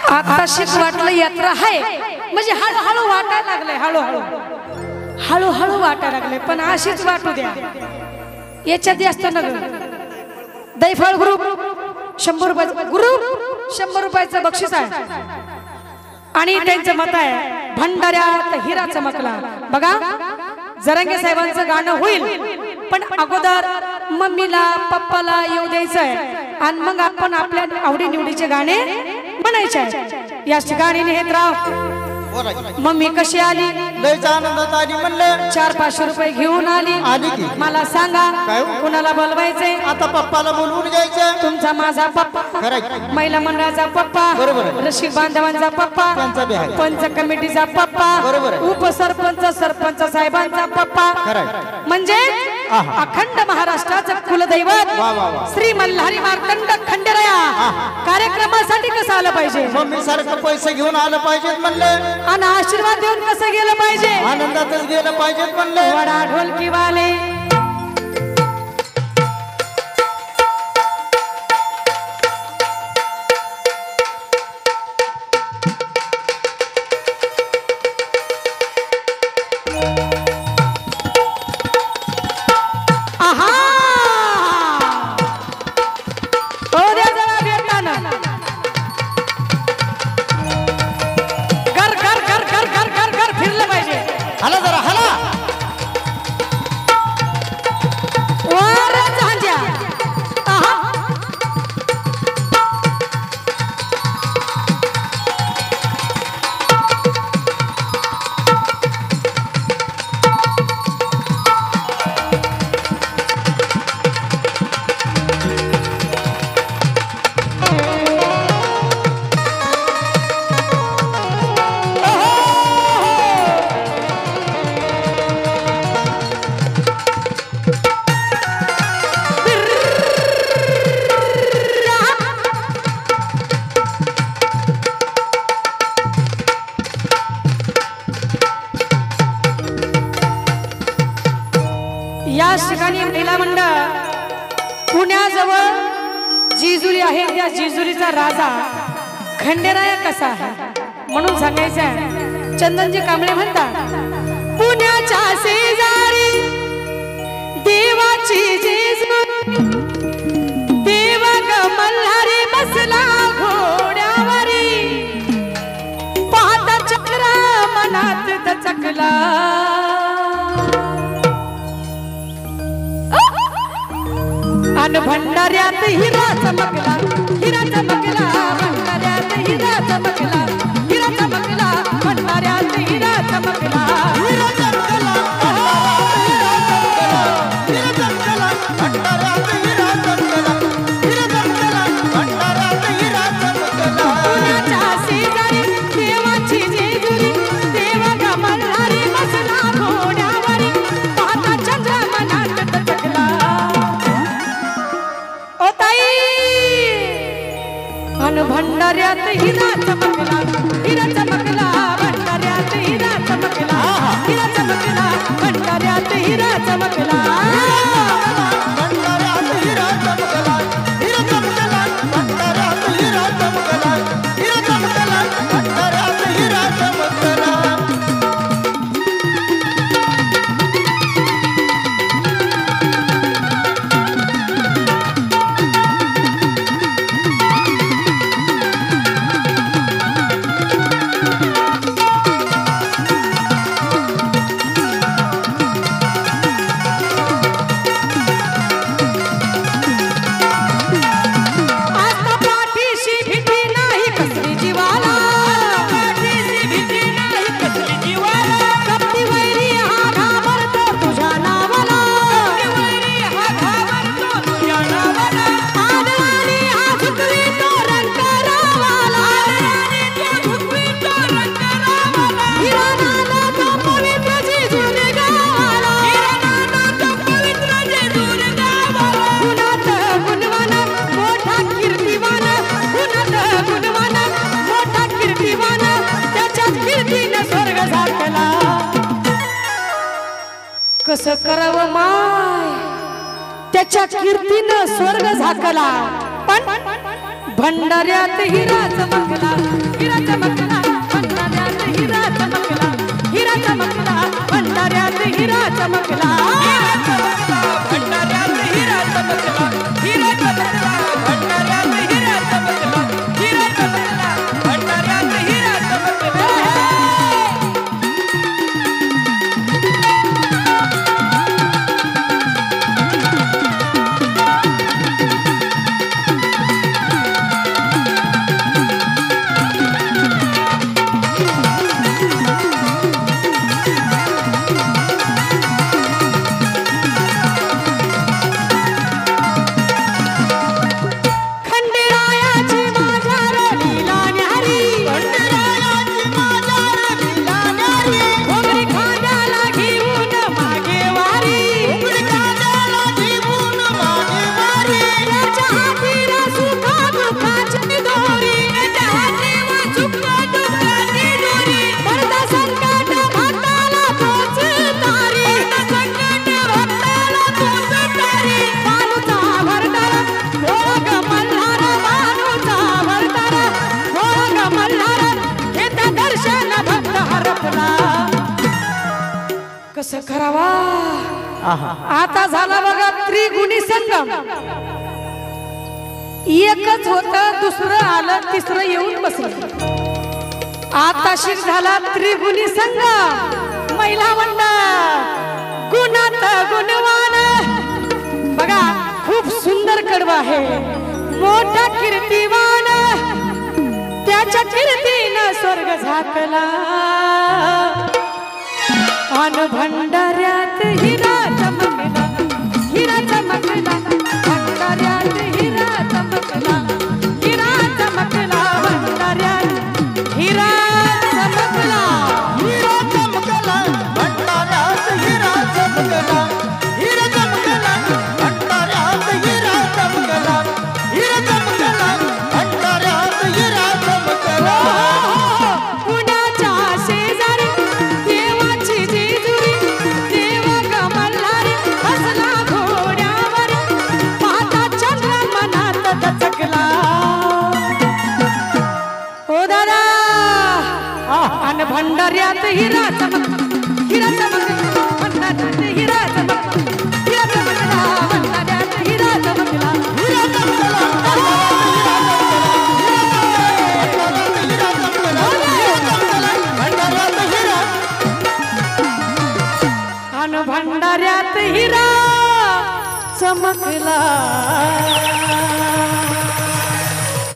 आता शिक वाटलं यात्रा आहे म्हणजे हळूहळू वाटायला लागले हळूहळू वाटायला लागले पण अशीच वाटू द्या याच्यात जास्त नगर दैफळ ग्रुप 100 रुपयाचा ग्रुप 100 रुपयाचं बक्षीस आहे आणि त्यांचं मत आहे भंडाऱ्यात हिरा चमकला बघा जरांगे साहेबांचं गाणं होईल पण अगोदर मम्मीला पप्पाला येऊ द्यायचंय आणि मग आपण आपल्या आवडी निवडीचे गाणे म्हणायचे या ठिकाणी नेहतराव मम्मी कशी आली लयच आनंदात आली म्हणलं 400-500 रुपये घेऊन आली की मला सांगा कुणाला बोलवायचे आता पप्पाला बोलवून घ्यायचं तुमचा माझा पप्पा महिला मंडळाचा पप्पा रसिक बांधवांचा पप्पा पंच कमिटीचा पप्पा उपसरपंच सरपंच साहेबांचा पप्पा म्हणजे अखंड महाराष्ट्राचं कुलदैवत श्री मल्हारी मार्तंड खंडेराया कार्यक्रमासाठी कसं आलं पाहिजे मम्मी सारखं पैसे घेऊन आलं पाहिजे म्हणलं आणि आशीर्वाद देऊन कसं गेलं पाहिजे आनंदातच गेलं पाहिजे म्हणलं वडा ढोलकी वाले जिजुरीचा राजा खंडेराया कसा आहे म्हणून सांगायचं चंदनजी कांबळे म्हणतात पुण्याच्या शेजारी देवाची जेजुरी देव ग मल्हारी बसला घोड्यावरी पाहता चक्र मनात दचकला अन भंडाऱ्यात हिरा चमकला भंडाऱ्यात हिरा चमकला भंडाऱ्यात हिरा चमकला पुण्याच्या शेजारी देवाची जेजुरी देव ग मल्हारी बसला घोड्यावरी पाहता चंद्र मनात दचकला ओ ताई अन भंडाऱ्यात हिरा चमकला भंडाऱ्यात हिरा चमकला भंडाऱ्यात हिरा चमकला कसं करावं माय त्याच्या कीर्तीनं स्वर्ग झाकला पण भंडाऱ्यात हिरा चमकला हिरा चमकला भंडाऱ्यात हिरा चमकला हिरा चमकला भंडाऱ्यात हिरा चमकला भंडाऱ्यात हिरा चमकला हिरा चमकला भंडाऱ्यात हिरा चमकला हिरा चमकला भंडाऱ्यात हिरा चमकला कसं करावा आता झाला बघा त्रिगुणी संगम एकच होत दुसरं आलं तिसरं येऊन बसलं आता शिक झाला त्रिगुणी संगम महिला मंडळ गुणात गुणवान बघा खूप सुंदर कडवं आहे मोठा कीर्तिवान त्याच्या कीर्तीनं स्वर्ग झाकला अन भंडाऱ्यात हिरा चमकला हिरा चमकला भंडाऱ्यात हिरा चमकला हिरा चमकला भंडाऱ्यात हिरा चमकला हिरा चमकला भंडाऱ्यात हिरा चमकला हिरा चमकला भंडाऱ्यात हिरा चमकला हिरा चमकला भंडाऱ्यात हिरा चमकला पुण्याच्या शेजारी देवाची जेजुरी देवा कमलारी हसला घोड्यावर पाहता चंद्र मनात दचकला ओ दादा अन भंडाऱ्यात हिरा चमकला हिरा चमकला भंडाऱ्यात हिरा चमकला हिरा चमकला भंडाऱ्यात हिरा चमकला हिरा चमकला भंडाऱ्यात हिरा अन भंडाऱ्यात हिरा चमकला